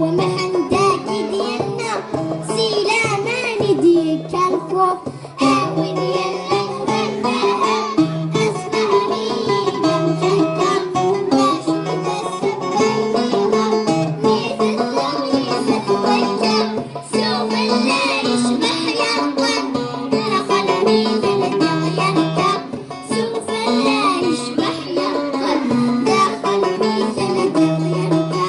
ومحنداكي ديالنا سيلا ما نديك الخوف هاون يلا نغناها اسمعني نمجدها باش متسبينيها ميت الزغي ستوجه سوف لا يشبح يرقد دخل ميت الدغيركه سوف لا يشبح يرقد دخل ميت الدغيركه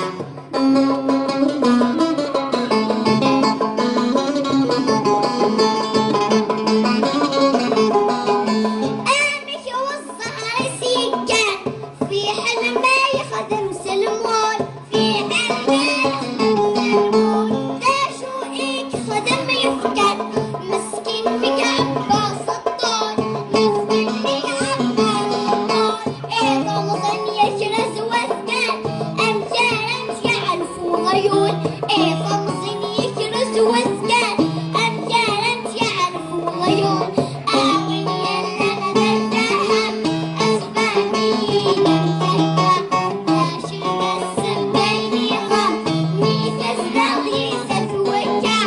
في حلم ما يخدم سلمون في حلم ما يخدم سلمون داشو إيك خدم يفكر مسكين مقعبة سطون مسكين مقعبة سطون إيه رمضان يجرس وسكان أمجار يعرف غيون إيه رمضان يجرس وسكان أمجار يعرف غيون آوين يلا نغناها أسمعني نمجدها باش متسبينيها ميت الزغي ستوجه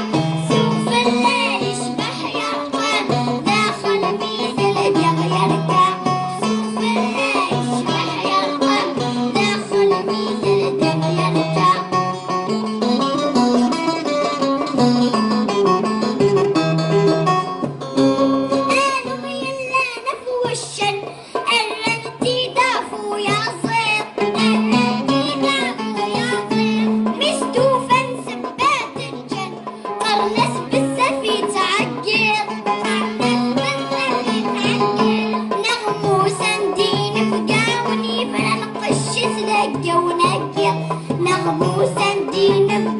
سوف لا يشبح يرقد داخل ميت الدغيركه سوف لا يشبح يرقد داخل ميت الدغيركه قالوا يلا نفوشن الرنتي دافو يا صيف الرنتي دافو يا صيف مستوفا سبات الجن قرنس بالسفي تعقل قرنس بالسفي تعقل نغمو سندين فقاوني فلا نقش تلقى ونقل نغمو سندين